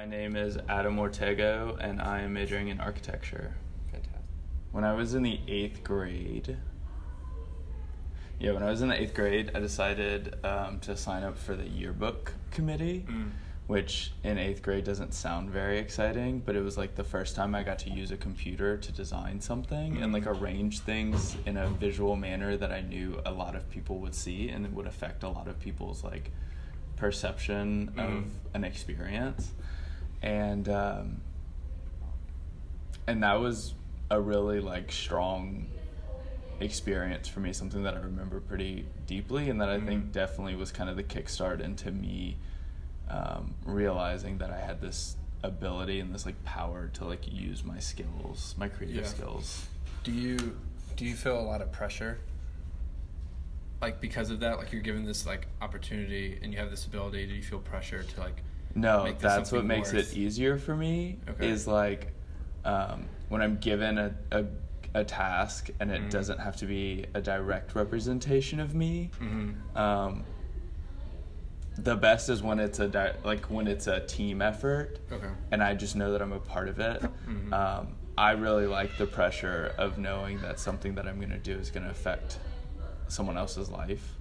My name is Adam Ortego, and I am majoring in architecture. Fantastic. When I was in the 8th grade, I decided to sign up for the yearbook committee, which in 8th grade doesn't sound very exciting, but it was like the first time I got to use a computer to design something and like arrange things in a visual manner that I knew a lot of people would see, and it would affect a lot of people's like perception of an experience. And that was a really like strong experience for me, something that I remember pretty deeply, and that I think definitely was kind of the kickstart into me realizing that I had this ability and this like power to like use my skills, my creative skills. Do you feel a lot of pressure? Like because of that, like you're given this like opportunity and you have this ability, do you feel pressure to like No, that's what makes it easier for me. Okay. Is like when I'm given a task and it doesn't have to be a direct representation of me. The best is when it's when it's a team effort, and I just know that I'm a part of it. I really like the pressure of knowing that something that I'm going to do is going to affect someone else's life.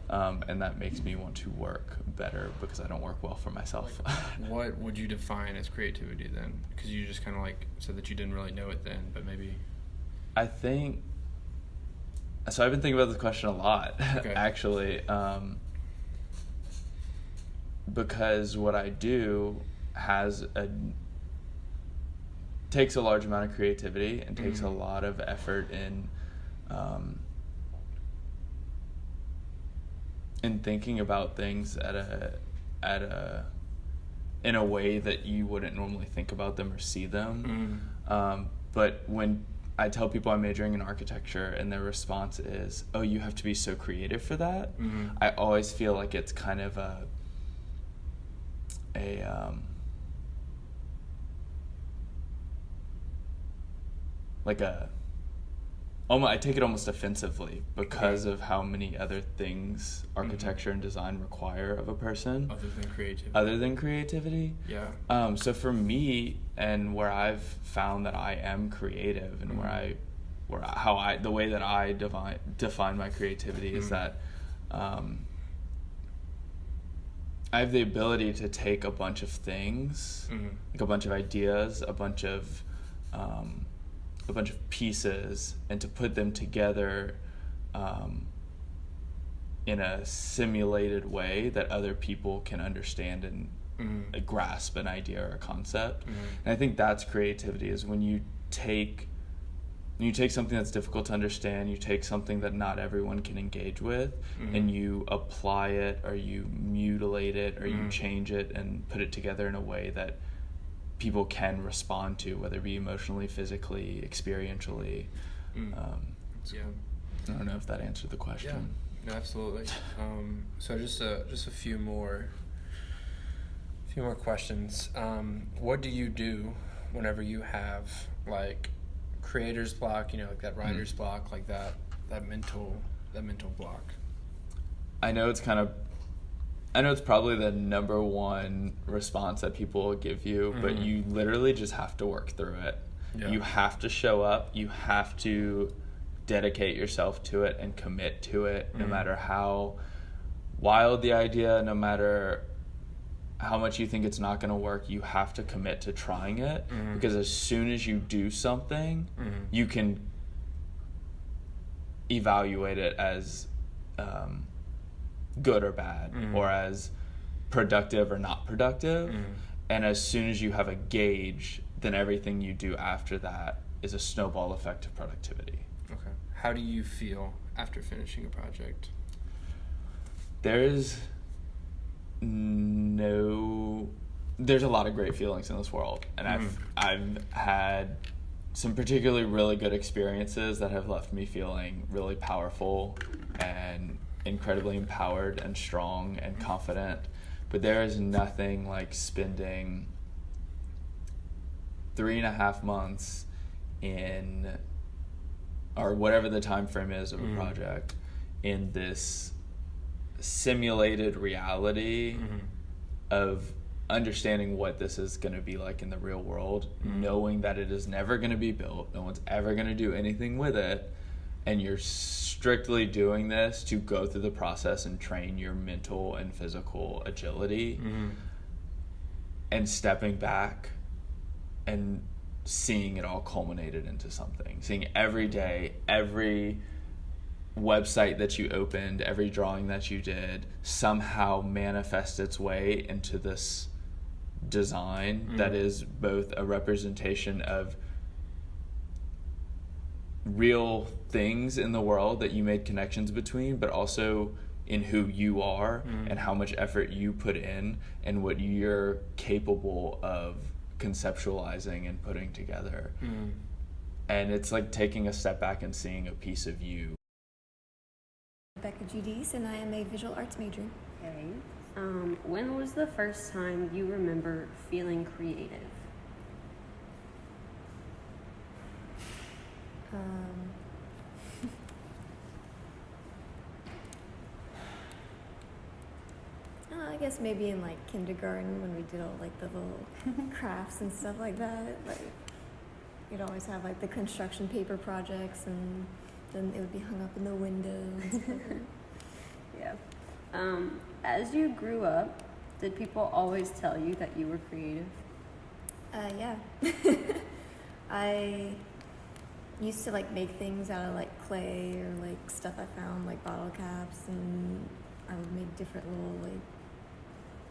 And that makes me want to work better because I don't work well for myself. What would you define as creativity then? Because you just kind of like said that you didn't really know it then, but maybe. I think, so I've been thinking about this question a lot, actually, because what I do takes a large amount of creativity and takes a lot of effort in thinking about things in a way that you wouldn't normally think about them or see them. But when I tell people I'm majoring in architecture and their response is, "Oh, you have to be so creative for that," I always feel like it's kind of I take it almost offensively because of how many other things architecture and design require of a person. Other than creativity. Yeah. So for me, and where I've found that I am creative, and the way that I define my creativity is that I have the ability to take a bunch of things, like a bunch of ideas, a bunch of pieces, and to put them together in a simulated way that other people can understand and grasp an idea or a concept. And I think that's creativity, is when you take something that's difficult to understand, you take something that not everyone can engage with, and you apply it, or you mutilate it, or you change it and put it together in a way that people can respond to, whether it be emotionally, physically, experientially. I don't know if that answered the question. Yeah, no, absolutely. So just a few more questions. What do you do whenever you have like creator's block, like that writer's block, like that mental block? I know it's probably the number one response that people will give you, but you literally just have to work through it. Yeah. You have to show up. You have to dedicate yourself to it and commit to it, no matter how wild the idea, no matter how much you think it's not going to work. You have to commit to trying it, because as soon as you do something, you can evaluate it as good or bad, or as productive or not productive. And as soon as you have a gauge, then everything you do after that is a snowball effect of productivity. Okay. How do you feel after finishing a project? There's a lot of great feelings in this world, and I've had some particularly really good experiences that have left me feeling really powerful and incredibly empowered and strong and confident. But there is nothing like spending 3.5 months or whatever the time frame is of a project, in this simulated reality of understanding what this is going to be like in the real world, knowing that it is never going to be built, no one's ever going to do anything with it, and you're strictly doing this to go through the process and train your mental and physical agility, and stepping back and seeing it all culminated into something, seeing every day, every website that you opened, every drawing that you did somehow manifest its way into this design that is both a representation of real things in the world that you made connections between, but also in who you are and how much effort you put in and what you're capable of conceptualizing and putting together. And it's like taking a step back and seeing a piece of you. Rebecca Giudice, and I am a visual arts major. Okay. When was the first time you remember feeling creative? I guess maybe in like kindergarten when we did all like the little crafts and stuff like that. Like you'd always have like the construction paper projects, and then it would be hung up in the window and stuff like that. Yeah. As you grew up, did people always tell you that you were creative? Yeah. I used to like make things out of like clay or like stuff I found, like bottle caps, and I would make different little like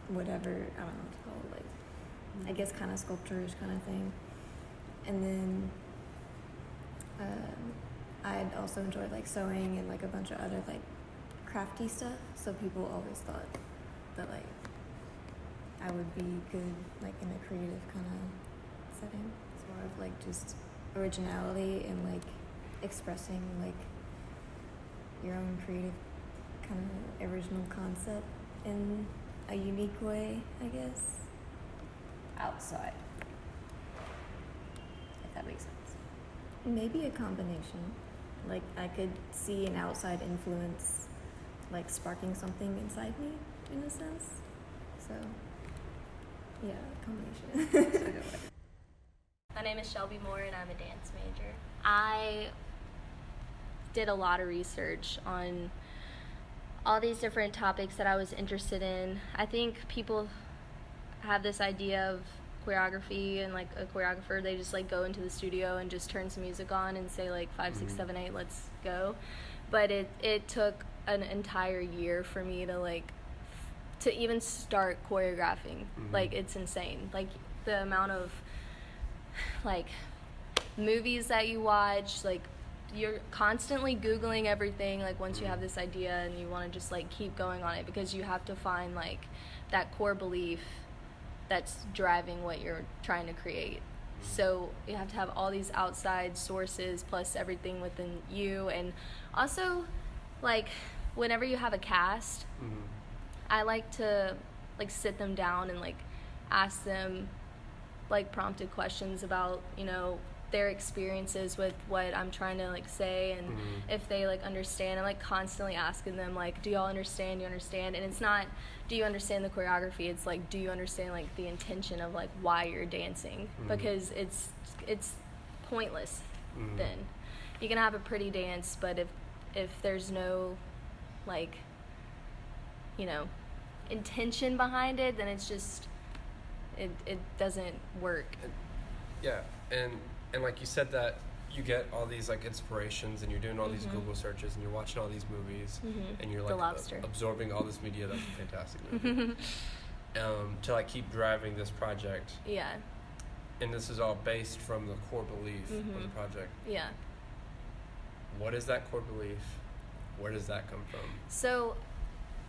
whatever, I don't know what to call it, like I guess kind of sculptures kind of thing. And then I'd also enjoyed like sewing and like a bunch of other like crafty stuff, so people always thought that like I would be good like in a creative kind of setting. It's more of like just originality and like expressing like your own creative kind of original concept in a unique way, I guess. Outside, if that makes sense. Maybe a combination. Like I could see an outside influence like sparking something inside me in a sense. So yeah, combination. My name is Shelby Moore and I'm a dance major. I did a lot of research on all these different topics that I was interested in. I think people have this idea of choreography and like a choreographer, they just like go into the studio and just turn some music on and say like 5, 6, 7, 8, let's go. But it took an entire year for me to like to even start choreographing. Like it's insane. Like the amount of like movies that you watch, like you're constantly Googling everything, like once you have this idea and you want to just like keep going on it, because you have to find like that core belief that's driving what you're trying to create. So you have to have all these outside sources plus everything within you. And also like whenever you have a cast, I like to like sit them down and like ask them like prompted questions about, you know, their experiences with what I'm trying to like say, and if they like understand. I'm like constantly asking them like, do y'all understand? Do you understand? And it's not, do you understand the choreography? It's like, do you understand like the intention of like why you're dancing? Because it's pointless then. You can have a pretty dance, but if there's no like, you know, intention behind it, then it's just it doesn't work. Yeah, and like you said, that you get all these like inspirations and you're doing all these Google searches and you're watching all these movies and you're like absorbing all this media. That's a fantastic movie. To like keep driving this project. Yeah. And this is all based from the core belief of the project. Yeah. What is that core belief? Where does that come from? So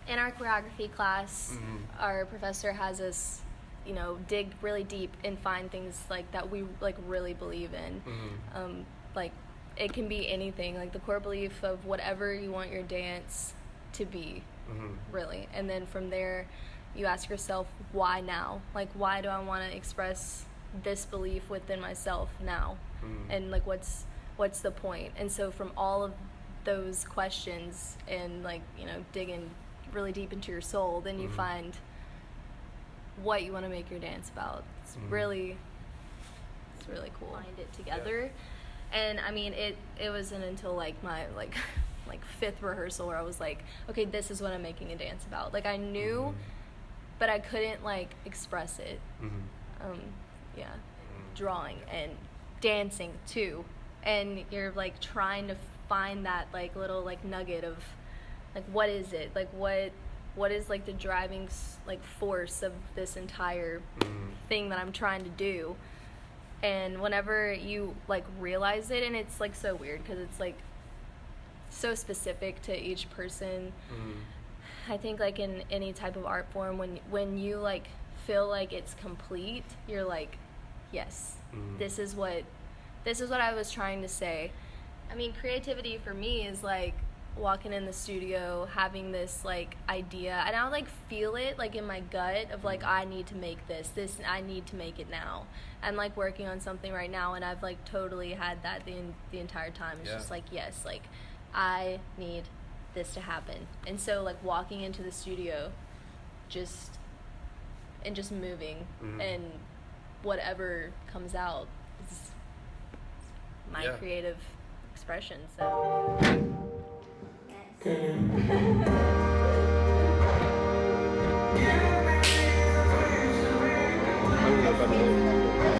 in our choreography class, our professor has us, you know, dig really deep and find things like that we like really believe in. Like it can be anything, like the core belief of whatever you want your dance to be, really. And then from there you ask yourself, why now? Like why do I want to express this belief within myself now? And like what's the point? And so from all of those questions and like, you know, digging really deep into your soul, then you find what you want to make your dance about. It's really cool. Find it together. And I mean, it wasn't until like my like fifth rehearsal where I was like, okay, this is what I'm making a dance about. Like I knew, but I couldn't like express it. Drawing and dancing too, and you're like trying to find that like little like nugget of like what is it, like what is like the driving like force of this entire thing that I'm trying to do. And whenever you like realize it, and it's like so weird because it's like so specific to each person. I think like in any type of art form, when you like feel like it's complete, you're like, yes, this is what I was trying to say. I mean, creativity for me is like walking in the studio, having this like idea, and I'll like feel it like in my gut of like, I need to make this, I need to make it now. I'm like working on something right now, and I've like totally had that the entire time. It's just like, yes, like I need this to happen. And so like walking into the studio just moving and whatever comes out is my creative expression. So yes.